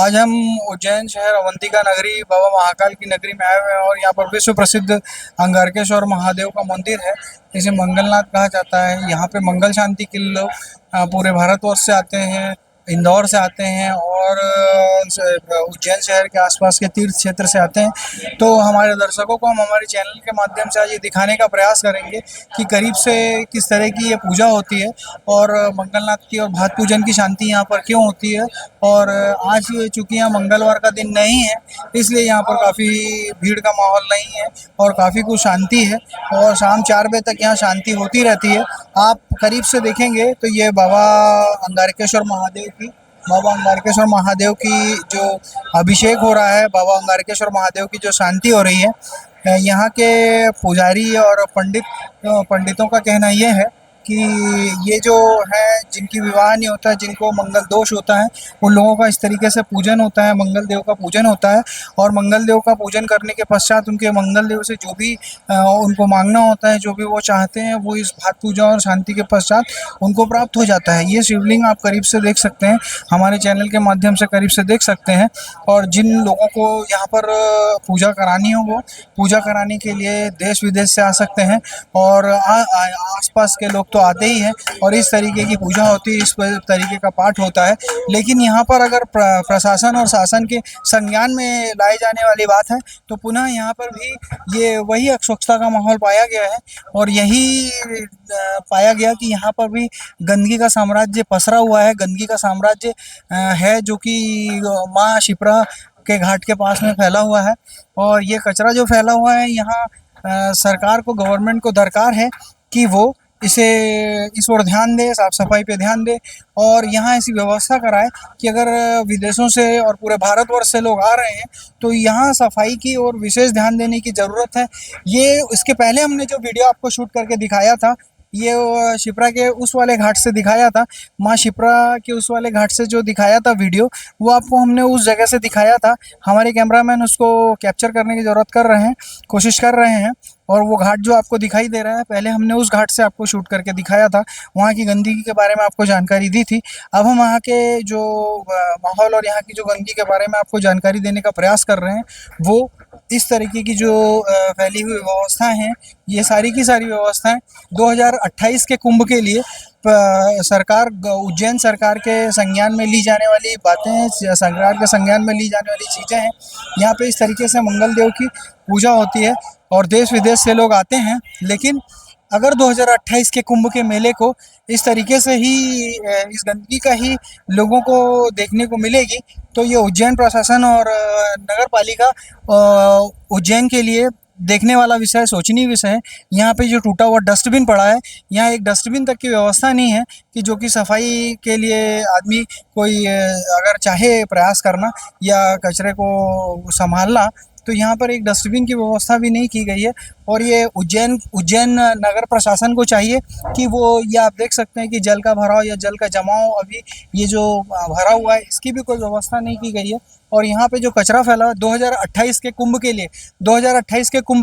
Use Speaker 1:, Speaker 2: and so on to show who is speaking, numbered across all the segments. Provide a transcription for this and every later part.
Speaker 1: आज हम उज्जैन शहर अवंतिका नगरी बाबा महाकाल की नगरी में आए हुए हैं और यहाँ पर विश्व प्रसिद्ध अंगारकेश्वर महादेव का मंदिर है। इसे मंगलनाथ कहा जाता है। यहाँ पे मंगल शांति के लिए लोग पूरे भारतवर्ष से आते हैं, इंदौर से आते हैं और उज्जैन शहर के आसपास के तीर्थ क्षेत्र से आते हैं। तो हमारे दर्शकों को हम हमारे चैनल के माध्यम से आज ये दिखाने का प्रयास करेंगे कि करीब से किस तरह की ये पूजा होती है और मंगलनाथ की और भात पूजन की शांति यहाँ पर क्यों होती है। और आज चूँकि यहाँ मंगलवार का दिन नहीं है, इसलिए यहाँ पर काफ़ी भीड़ का माहौल नहीं है और काफ़ी कुछ शांति है और शाम 4 बजे तक यहाँ शांति होती रहती है। आप करीब से देखेंगे तो ये बाबा अंगारकेश्वर महादेव की जो अभिषेक हो रहा है, बाबा अंगारकेश्वर महादेव की जो शांति हो रही है। यहाँ के पुजारी और पंडितों का कहना ये है कि ये जो है जिनकी विवाह नहीं होता है, जिनको मंगल दोष होता है, उन लोगों का इस तरीके से पूजन होता है, मंगल देव का पूजन होता है। और मंगल देव का पूजन करने के पश्चात उनके मंगल देव से जो भी उनको मांगना होता है, जो भी वो चाहते हैं, वो इस भात पूजा और शांति के पश्चात उनको प्राप्त हो जाता है। ये शिवलिंग आप करीब से देख सकते हैं, हमारे चैनल के माध्यम से करीब से देख सकते हैं। और जिन लोगों को यहाँ पर पूजा करानी हो, वो पूजा कराने के लिए देश विदेश से आ सकते हैं और आसपास के लोग तो आते ही हैं और इस तरीके की पूजा होती है, इस तरीके का पाठ होता है। लेकिन यहाँ पर अगर प्रशासन और शासन के संज्ञान में लाई जाने वाली बात है तो पुनः यहाँ पर भी ये वही अस्वच्छता का माहौल पाया गया है और यही पाया गया कि यहाँ पर भी गंदगी का साम्राज्य पसरा हुआ है, गंदगी का साम्राज्य है जो कि माँ शिप्रा के घाट के पास में फैला हुआ है। और ये कचरा जो फैला हुआ है, यहाँ सरकार को, गवर्नमेंट को दरकार है कि वो इस ओर ध्यान दे, साफ सफाई पे ध्यान दे और यहाँ ऐसी व्यवस्था कराए कि अगर विदेशों से और पूरे भारतवर्ष से लोग आ रहे हैं तो यहाँ सफाई की और विशेष ध्यान देने की ज़रूरत है। ये इसके पहले हमने जो वीडियो आपको शूट करके दिखाया था, ये शिप्रा के उस वाले घाट से दिखाया था, माँ शिप्रा के उस वाले घाट से जो दिखाया था वीडियो, वो आपको हमने उस जगह से दिखाया था। हमारे कैमरामैन उसको कैप्चर करने की ज़रूरत कर रहे हैं, कोशिश कर रहे हैं। और वो घाट जो आपको दिखाई दे रहा है, पहले हमने उस घाट से आपको शूट करके दिखाया था, वहाँ की गंदगी के बारे में आपको जानकारी दी थी। अब हम वहाँ के जो माहौल और यहाँ की जो गंदगी के बारे में आपको जानकारी देने का प्रयास कर रहे हैं। वो इस तरीके की जो फैली हुई व्यवस्थाएं हैं, ये सारी की सारी व्यवस्थाएं 2028 के कुंभ के लिए सरकार, उज्जैन सरकार के संज्ञान में ली जाने वाली बातें हैं, सरकार के संज्ञान में ली जाने वाली चीज़ें हैं। यहाँ पे इस तरीके से मंगल देव की पूजा होती है और देश विदेश से लोग आते हैं। लेकिन अगर 2028 के कुंभ के मेले को इस तरीके से ही इस गंदगी का ही लोगों को देखने को मिलेगी तो ये उज्जैन प्रशासन और नगर पालिका उज्जैन के लिए देखने वाला विषय, सोचनीय विषय है। यहाँ पे जो टूटा हुआ डस्टबिन पड़ा है, यहाँ एक डस्टबिन तक की व्यवस्था नहीं है कि जो कि सफाई के लिए आदमी कोई अगर चाहे प्रयास करना या कचरे को संभालना, तो यहाँ पर एक डस्टबिन की व्यवस्था भी नहीं की गई है। और ये उज्जैन नगर प्रशासन को चाहिए कि वो, ये आप देख सकते हैं कि जल का भराव या जल का जमाव अभी ये जो भरा हुआ है, इसकी भी कोई व्यवस्था नहीं की गई है। और यहाँ पे जो कचरा फैला है 2028 के कुंभ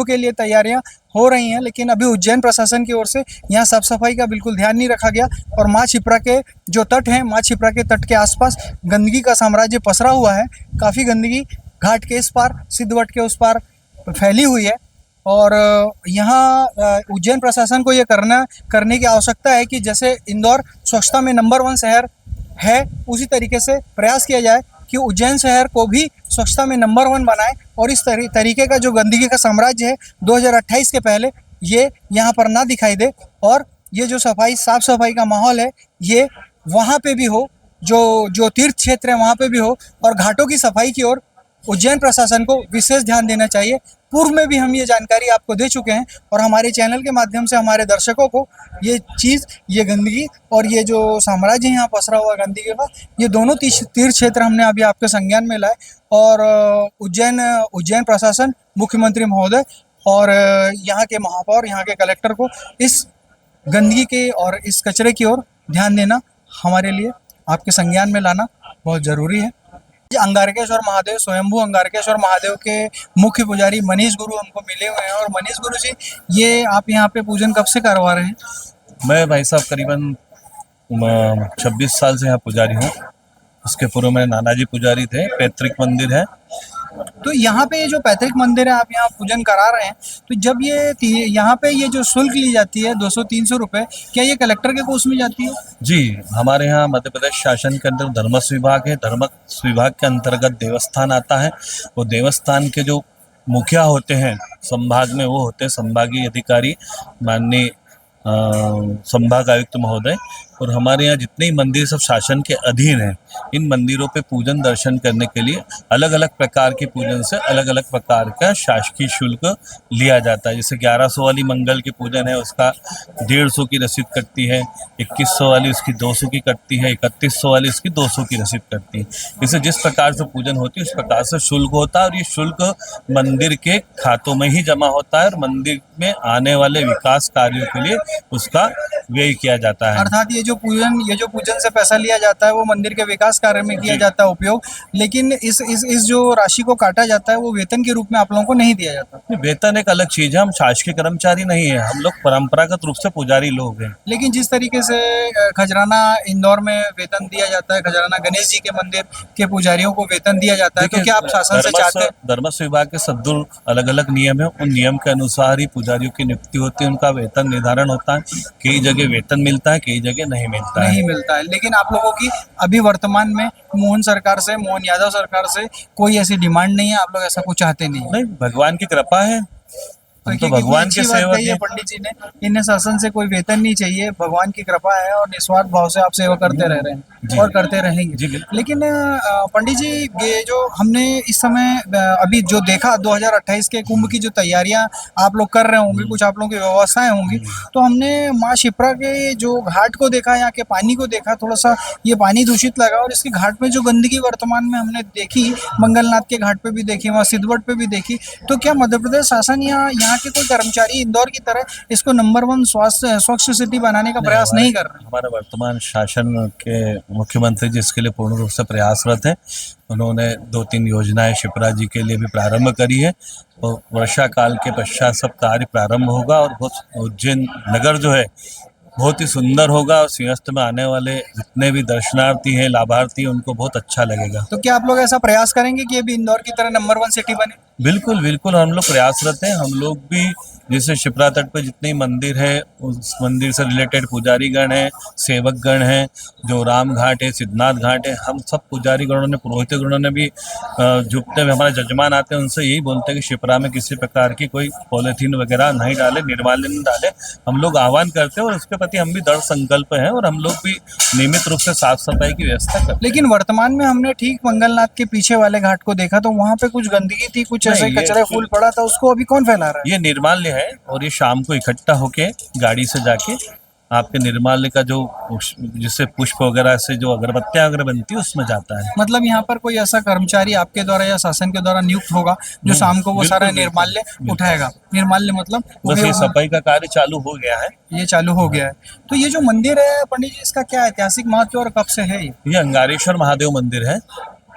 Speaker 1: के लिए तैयारियां हो रही हैं, लेकिन अभी उज्जैन प्रशासन की ओर से यहाँ साफ सफाई का बिल्कुल ध्यान नहीं रखा गया। और माँ शिप्रा के जो तट हैं, माँ शिप्रा के तट के आसपास गंदगी का साम्राज्य पसरा हुआ है। काफ़ी गंदगी घाट के इस पार, सिद्धवट के उस पार फैली हुई है। और यहाँ उज्जैन प्रशासन को ये करने की आवश्यकता है कि जैसे इंदौर स्वच्छता में नंबर 1 शहर है, उसी तरीके से प्रयास किया जाए कि उज्जैन शहर को भी स्वच्छता में नंबर 1 बनाए और इस तरीके का जो गंदगी का साम्राज्य है 2028 के पहले ये यहाँ पर ना दिखाई दे। और ये जो साफ सफाई का माहौल है, ये वहाँ पे भी हो, जो तीर्थ क्षेत्र है वहाँ पे भी हो। और घाटों की सफाई की ओर उज्जैन प्रशासन को विशेष ध्यान देना चाहिए। पूर्व में भी हम ये जानकारी आपको दे चुके हैं और हमारे चैनल के माध्यम से हमारे दर्शकों को ये गंदगी और ये जो साम्राज्य यहाँ पसरा हुआ गंदगी का, ये दोनों तीर्थ क्षेत्र हमने अभी आपके संज्ञान में लाए। और उज्जैन प्रशासन, मुख्यमंत्री महोदय और यहाँ के महापौर, यहाँ के कलेक्टर को इस गंदगी के और इस कचरे की ओर ध्यान देना, हमारे लिए आपके संज्ञान में लाना बहुत ज़रूरी है। अंगारकेश्वर महादेव, स्वयंभू अंगारकेश्वर महादेव के मुख्य पुजारी मनीष गुरु हमको मिले हुए हैं। और मनीष गुरु जी, ये आप यहाँ पे पूजन कब से करवा रहे हैं?
Speaker 2: मैं भाई साहब करीबन 26 साल से यहाँ पुजारी हूँ। उसके पूर्व में नानाजी पुजारी थे, पैतृक मंदिर है।
Speaker 1: तो यहाँ पे ये जो पैतृक मंदिर है, आप यहाँ पूजन करा रहे हैं, तो जब यहाँ पे ये जो शुल्क ली जाती है 200-300 रुपए, क्या ये कलेक्टर के कोष में जाती है?
Speaker 2: जी, हमारे यहाँ मध्य प्रदेश शासन के अंदर धर्मस्व विभाग है। धर्मस्व विभाग के अंतर्गत देवस्थान आता है। वो देवस्थान के जो मुखिया होते हैं संभाग में, वो होते हैं संभागीय अधिकारी माननीय संभाग आयुक्त महोदय। और हमारे यहाँ जितने ही मंदिर सब शासन के अधीन हैं, इन मंदिरों पे पूजन दर्शन करने के लिए अलग अलग प्रकार के पूजन से अलग अलग प्रकार का शासकीय शुल्क लिया जाता है। जैसे 1100 वाली मंगल की पूजन है, उसका 150 की रसीद कटती है। 2100 वाली उसकी 200 की कटती है। 3100 वाली उसकी 200 की रसीद कटती है। इसे जिस प्रकार से पूजन होती है उस प्रकार से शुल्क होता है, और ये शुल्क मंदिर के खातों में ही जमा होता है और मंदिर में आने वाले विकास कार्यों के लिए उसका व्यय किया जाता है।
Speaker 1: अर्थात ये जो पूजन से पैसा लिया जाता है वो मंदिर के विकास कार्य में किया जाता है उपयोग, लेकिन इस जो राशि को काटा जाता है वो वेतन के रूप में आप लोगों को नहीं दिया जाता।
Speaker 2: वेतन एक अलग चीज है, हम शासकीय कर्मचारी नहीं है, हम लोग परंपरागत रूप से पुजारी लोग हैं।
Speaker 1: लेकिन जिस तरीके से खजराना इंदौर में वेतन दिया जाता है, खजराना गणेश जी के मंदिर के पुजारियों को वेतन दिया जाता है, तो क्या आप शासन से चाहते हैं?
Speaker 2: धर्मस्व विभाग के सद्दुर अलग अलग नियम है, उन नियम के अनुसार ही पुजारियों की नियुक्ति होती है, उनका वेतन निर्धारण होता है। कई जगह वेतन मिलता है, कई जगह नहीं मिलता
Speaker 1: है। लेकिन आप लोगों की अभी वर्तमान में मोहन यादव सरकार से कोई ऐसी डिमांड नहीं है, आप लोग ऐसा कुछ चाहते नहीं?
Speaker 2: भगवान की कृपा है, तो भगवान के सेवक हैं।
Speaker 1: पंडित जी ने इन्हें शासन से कोई वेतन नहीं चाहिए, भगवान की कृपा है और निस्वार्थ भाव से आप सेवा करते रह रहे हैं और करते रहेंगे। लेकिन पंडित जी, ये जो हमने इस समय अभी जो देखा 2028 के कुंभ की जो तैयारियां आप लोग कर रहे होंगे, कुछ आप लोगों की व्यवस्थाएं होंगी, तो हमने माँ शिप्रा के जो घाट को देखा, यहाँ के पानी को देखा, थोड़ा सा ये पानी दूषित लगा, और इसके घाट में जो गंदगी वर्तमान में हमने देखी, मंगलनाथ के घाट पे भी देखी, वहाँ सिद्धवट पे भी देखी, तो क्या मध्य प्रदेश शासन यहाँ के कोई कर्मचारी इंदौर की तरह इसको नंबर 1 स्वच्छ सिटी बनाने का प्रयास नहीं कर रहे?
Speaker 2: हमारा वर्तमान शासन के मुख्यमंत्री जी इसके लिए पूर्ण रूप से प्रयासरत हैं। उन्होंने 2-3 योजनाएं शिप्रा जी के लिए भी प्रारंभ करी है, और वर्षा काल के पश्चात सब कार्य प्रारंभ होगा, और उज्जैन नगर जो है बहुत ही सुंदर होगा, और सिंहस्थ में आने वाले जितने भी दर्शनार्थी हैं, लाभार्थी हैं, उनको बहुत अच्छा लगेगा।
Speaker 1: तो क्या आप लोग ऐसा प्रयास करेंगे कि ये भी इंदौर की तरह नंबर 1 सिटी बने?
Speaker 2: बिल्कुल बिल्कुल, हम लोग प्रयासरत हैं। हम लोग भी जैसे शिप्रा तट पे जितने मंदिर है, उस मंदिर से रिलेटेड पुजारी गण हैं, सेवक गण हैं, जो राम घाट है, सिद्धनाथ घाट है, हम सब पुजारी गणों ने, पुरोहित गणों ने भी जुटते हुए, हमारे जजमान आते हैं, उनसे यही बोलते हैं कि शिप्रा में किसी प्रकार की कोई पॉलीथीन वगैरह नहीं डाले, निर्माल्य नहीं डाले। हम लोग आह्वान करते हैं और उसके प्रति हम भी दृढ़ संकल्प हैं, और हम लोग भी नियमित रूप से साफ सफाई की व्यवस्था करते हैं।
Speaker 1: लेकिन वर्तमान में हमने ठीक मंगलनाथ के पीछे वाले घाट को देखा, तो वहाँ पे कुछ गंदगी थी, कुछ ऐसे कचरे फूल पड़ा था, उसको अभी कौन फैला रहा है?
Speaker 2: ये निर्माल्य है, और ये शाम को इकट्ठा होके गाड़ी से जाके आपके निर्माल्य का जो जिससे पुष्प वगैरह से जो अगरबत्तियां वगैरह बनती है उसमें जाता है।
Speaker 1: मतलब यहाँ पर कोई ऐसा कर्मचारी आपके द्वारा या शासन के द्वारा नियुक्त होगा जो शाम को वो सारा निर्माल्य उठाएगा? निर्माल्य मतलब
Speaker 2: बस ये सफाई का कार्य चालू हो गया है।
Speaker 1: ये चालू हो गया है। तो ये जो मंदिर है पंडित जी, इसका क्या ऐतिहासिक महत्व और कब से है?
Speaker 2: ये अंगारेश्वर महादेव मंदिर है।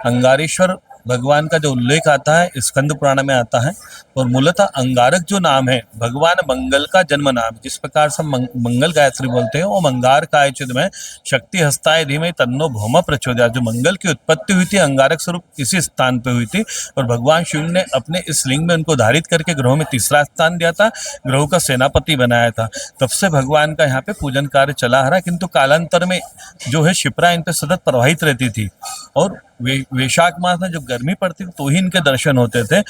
Speaker 2: अंगारेश्वर भगवान का जो उल्लेख आता है स्कंद पुराण में आता है, और मूलतः अंगारक जो नाम है भगवान मंगल का जन्म नाम। जिस प्रकार से मंगल गायत्री बोलते हैं, वो मंगार काय में शक्ति हस्ताय धीमे तन्नो भौम प्रचोदयात्। जो मंगल की उत्पत्ति हुई थी अंगारक स्वरूप इसी स्थान पे हुई थी, और भगवान शिव ने अपने इस लिंग में उनको धारित करके ग्रहों में तीसरा स्थान दिया था, ग्रहों का सेनापति बनाया था। तब से भगवान का यहाँ पे पूजन कार्य चला आ रहा है, किंतु कालांतर में जो है शिप्रा इन पे सतत प्रवाहित रहती थी, और वैशाख मास में जो गर्मी पड़ती थी तो ही इनके दर्शन होते थे,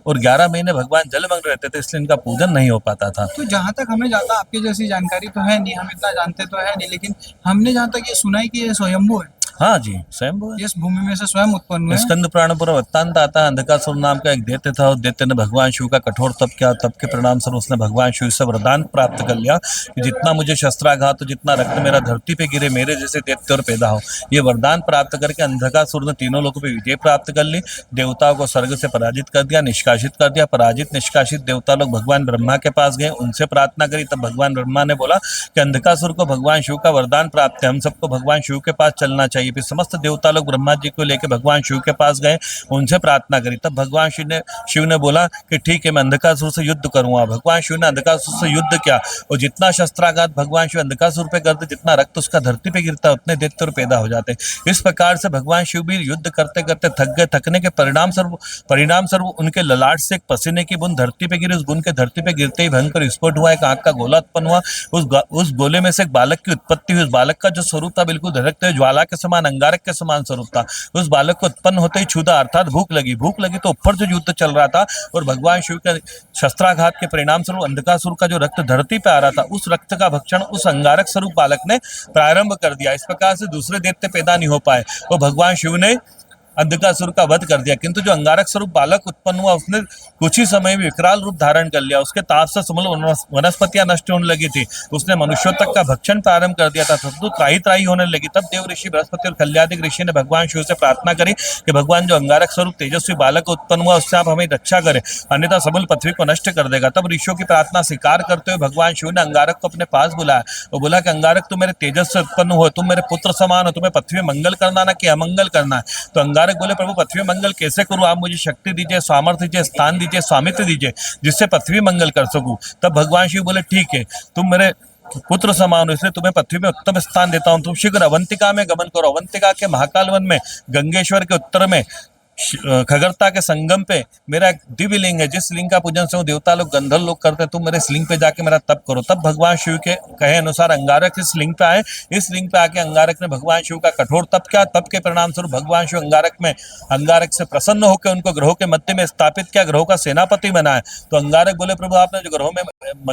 Speaker 2: और 11 महीने भगवान जलमग्न रहते थे, इसलिए इनका पूजन नहीं हो पाता था।
Speaker 1: तो जहाँ तक हमें जाता, आपकी जैसी जानकारी तो है नहीं, हम इतना जानते तो है नहीं, लेकिन हमने जहाँ तक ये सुना है कि ये स्वयंभू है।
Speaker 2: हाँ जी, स्वयंभू है।
Speaker 1: इस भूमि में से स्वयं उत्पन्न हुए।
Speaker 2: स्कंद पुराण पूरा वृत्तांत आता है। अंधकासुर नाम का एक दैत्य था, और दैत्य ने भगवान शिव का कठोर तप किया, तप के परिणाम स्वरूप उसने भगवान शिव से वरदान प्राप्त कर लिया कि जितना मुझे शस्त्राघात हो, जितना रक्त मेरा धरती पे गिरे, मेरे जैसे दैत्य और पैदा हो। ये वरदान प्राप्त करके अंधकासुर ने तीनों लोगों पे विजय प्राप्त कर ली, देवताओं को स्वर्ग से पराजित कर दिया, निष्कासित कर दिया। पराजित निष्कासित देवता लोग भगवान ब्रह्मा के पास गए, उनसे प्रार्थना करी, तब भगवान ब्रह्मा ने बोला कि अंधकासुर को भगवान शिव का वरदान प्राप्त है, हम सबको भगवान शिव के पास चलना चाहिए। बनाइए। फिर समस्त देवता लोग ब्रह्मा जी को लेकर भगवान शिव के पास गए, उनसे प्रार्थना करी। तब भगवान शिव ने बोला कि ठीक है, मैं अंधकासुर से युद्ध करूंगा। भगवान शिव ने अंधकासुर से युद्ध किया और जितना शस्त्राघात भगवान शिव अंधकासुर पे करते, जितना रक्त उसका धरती पे गिरता, उतने दैत्य पैदा हो जाते। इस प्रकार से भगवान शिव भी युद्ध करते करते थक गए। थकने के परिणाम स्वरूप उनके ललाट से एक पसीने की बूंद धरती पे गिरी। उस बूंद के धरती पे गिरते ही भयंकर विस्फोट हुआ, एक आग का गोला उत्पन्न हुआ। उस गोले में से एक बालक की उत्पत्ति हुई। उस बालक का जो स्वरूप था बिल्कुल धड़कते हुए ज्वाला के समान, अंगारक के समान स्वरूप था। उस बालक को उत्पन्न होते ही क्षुधा अर्थात भूख लगी तो ऊपर जो युद्ध चल रहा था और भगवान शिव के शस्त्राघात के परिणाम स्वरूप अंधकासुर का जो रक्त धरती पे आ रहा था, उस रक्त का भक्षण उस अंगारक स्वरूप बालक ने प्रारंभ कर दिया। इस प्रकार से दूसरे दैत्य पैदा नहीं हो पाए और भगवान शिव ने अंधकासुर का वध कर दिया। किंतु जो अंगारक स्वरूप बालक उत्पन्न हुआ, उसने कुछ ही समय में विकराल रूप धारण कर लिया। उसके ताप से समूल वनस्पतियां नष्ट होने लगी थी। उसने मनुष्यों तक का भक्षण प्रारंभ कर दिया था। तो त्राही होने लगी। तब देव ऋषि बृहस्पति और कल्यादिक ऋषि ने भगवान शिव से प्रार्थना करी कि भगवान जो अंगारक स्वरूप तेजस्वी बालक उत्पन्न हुआ, उससे आप हमें रक्षा करें, अन्यथा समूल पृथ्वी को नष्ट कर देगा। तब ऋषियों की प्रार्थना स्वीकार करते हुए भगवान शिव ने अंगारक को अपने पास बुलाया और बोला कि अंगारक, तुम मेरे तेजस से उत्पन्न हो, तुम मेरे पुत्र समान हो, तुम्हें पृथ्वी में मंगल करना ना कि अमंगल करना है। तो अंगारक बोले, प्रभु पृथ्वी मंगल कैसे करूं? आप मुझे शक्ति दीजिए, सामर्थ्य दीजिए, स्थान दीजिए, स्वामित्व दीजिए, जिससे पृथ्वी मंगल कर सकूं। तब भगवान शिव बोले, ठीक है, तुम मेरे पुत्र समान हो, इसलिए तुम्हें पृथ्वी में उत्तम स्थान देता हूं। तुम शीघ्र अवंतिका में गमन करो। अवंतिका के महाकाल वन में गंगेश्वर के उत्तर में खगरता के संगम पे मेरा एक दिव्य लिंग है, जिस लिंग का पूजन से देवता लोग गंधर्व लोग करते हैं। तुम मेरे इस लिंग पे जाके मेरा तप करो। तब भगवान शिव के कहे अनुसार अंगारक इस लिंग पे आए। इस लिंग पे आके अंगारक ने भगवान शिव का कठोर तप किया। तप के परिणाम स्वरूप भगवान शिव अंगारक से प्रसन्न होकर उनको ग्रहों के मध्य में स्थापित किया, ग्रहों का सेनापति बनाया। तो अंगारक बोले, प्रभु आपने जो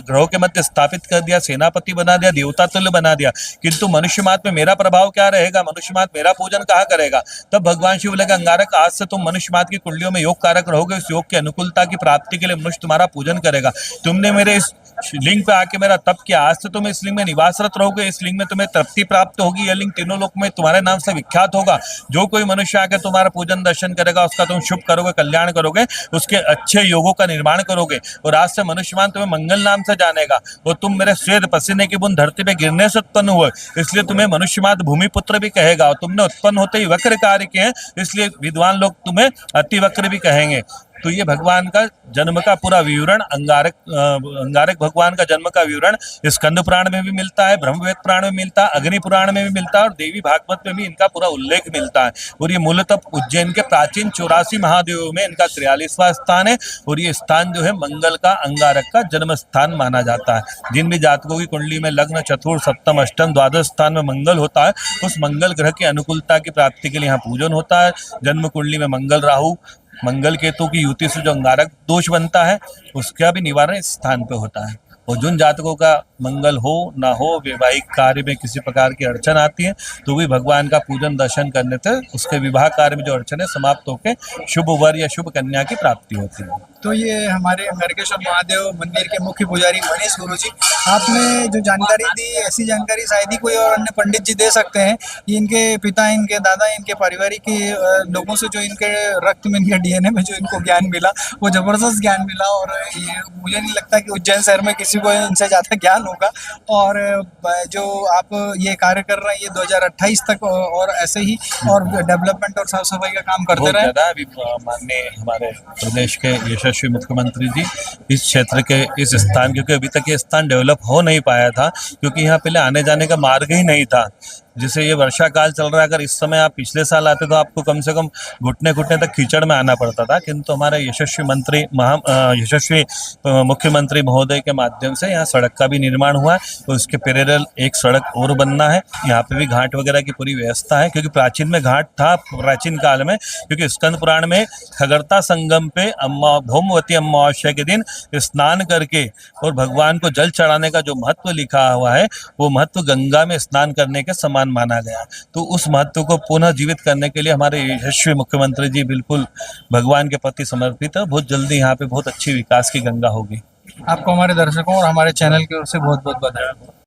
Speaker 2: ग्रहों के मध्य स्थापित कर दिया, सेनापति बना दिया, देवता तुल्य बना दिया, किंतु मनुष्य मात्र में मेरा प्रभाव क्या रहेगा? मनुष्य मात्र मेरा पूजन कहाँ करेगा? तब भगवान शिव बोले, अंगारक आज से तुम मनुष्य मात्र की कुंडलियों में योग कारक रहोगे। उस योग की अनुकूलता की प्राप्ति के लिए मनुष्य तुम्हारा पूजन करेगा। तुमने मेरे इस लिंग पे आके मेरा तप किया, आज से तुम इस लिंग में निवासरत रहोगे। इस लिंग में तुम्हें तृप्ति प्राप्त होगी। यह लिंग तीनों लोक में तुम्हारे नाम से विख्यात होगा। जो कोई मनुष्य आके तुम्हारा पूजन दर्शन करेगा, उसका तुम शुभ करोगे, कल्याण करोगे, उसके अच्छे योगों का निर्माण करोगे। और आज से मनुष्यमान तुम्हें मंगल नाम से जानेगा। और तुम मेरे श्वेत पसीने की बूंद धरती पे गिरने से उत्पन्न हुए, इसलिए तुम्हें मनुष्यमात भूमि पुत्र भी कहेगा। और तुमने उत्पन्न होते ही वक्र कार्य किए हैं, इसलिए विद्वान लोग तुम्हें अति वक्र भी कहेंगे। तो ये भगवान का जन्म का पूरा विवरण, अंगारक भगवान का जन्म का विवरण स्कंद पुराण में भी मिलता है, ब्रह्मवेद पुराण में मिलता है, अग्नि पुराण में भी मिलता है और देवी भागवत में भी इनका पूरा उल्लेख मिलता है। और ये मूलतः उज्जैन के प्राचीन 84 महादेवों में इनका 43वां स्थान है। और ये स्थान जो है मंगल का, अंगारक का जन्म स्थान माना जाता है। जिन भी जातकों की कुंडली में लग्न, चतुर्थ, सप्तम, अष्टम, द्वादश स्थान में मंगल होता है, उस मंगल ग्रह की अनुकूलता की प्राप्ति के लिए यहाँ पूजन होता है। जन्म कुंडली में मंगल राहु मंगल केतु की युति से जो अंगारक दोष बनता है, उसका भी निवारण इस स्थान पे होता है। और जिन जातकों का मंगल हो ना हो, वैवाहिक कार्य में किसी प्रकार की अड़चन आती है, तो भी भगवान का पूजन दर्शन करने से उसके विवाह कार्य में जो अड़चन है समाप्त होकर शुभ वर या शुभ कन्या की प्राप्ति होती है।
Speaker 1: तो ये हमारे अंगारकेश्वर महादेव मंदिर के मुख्य पुजारी मनीष गुरु जी, आपने जो जानकारी दी, ऐसी जानकारी शायद ही कोई और अन्य पंडित जी दे सकते हैं। ये इनके पिता, इनके दादा, इनके पारिवारिक लोगों से जो इनके रक्त में, इनके डीएनए में जो इनको ज्ञान मिला, वो जबरदस्त ज्ञान मिला। और मुझे नहीं लगता कि उज्जैन शहर में किसी को इनसे ज़्यादा ज्ञान होगा। और जो आप ये कार्य कर रहे हैं, ये 2028 तक और ऐसे ही और डेवलपमेंट और साफ सफाई का काम करते रहे।
Speaker 2: अभी माननीय हमारे प्रदेश के यशस्वी मुख्यमंत्री जी इस क्षेत्र के इस स्थान, क्योंकि अभी तक ये स्थान डेवलप हो नहीं पाया था, क्योंकि यहाँ पहले आने जाने का मार्ग ही नहीं था। जैसे ये वर्षा काल चल रहा है, अगर इस समय आप पिछले साल आते तो आपको कम से कम घुटने तक कीचड़ में आना पड़ता था। किंतु हमारे यशस्वी मुख्यमंत्री महोदय के माध्यम से यहाँ सड़क का भी निर्माण हुआ है। तो इसके पैरेलल एक सड़क और बनना है। यहाँ पे भी घाट वगैरह की पूरी व्यवस्था है, क्योंकि प्राचीन में घाट था प्राचीन काल में, क्योंकि स्कंद पुराण में खगरता संगम पे भौमवती अमावस्या के दिन स्नान करके और भगवान को जल चढ़ाने का जो महत्व लिखा हुआ है, वो महत्व गंगा में स्नान करने के समान माना गया। तो उस महत्व को पुनः जीवित करने के लिए हमारे यशस्वी मुख्यमंत्री जी बिल्कुल भगवान के प्रति समर्पित है। बहुत जल्दी यहाँ पे बहुत अच्छी विकास की गंगा होगी।
Speaker 1: आपको हमारे दर्शकों और हमारे चैनल की ओर से बहुत बहुत बधाई।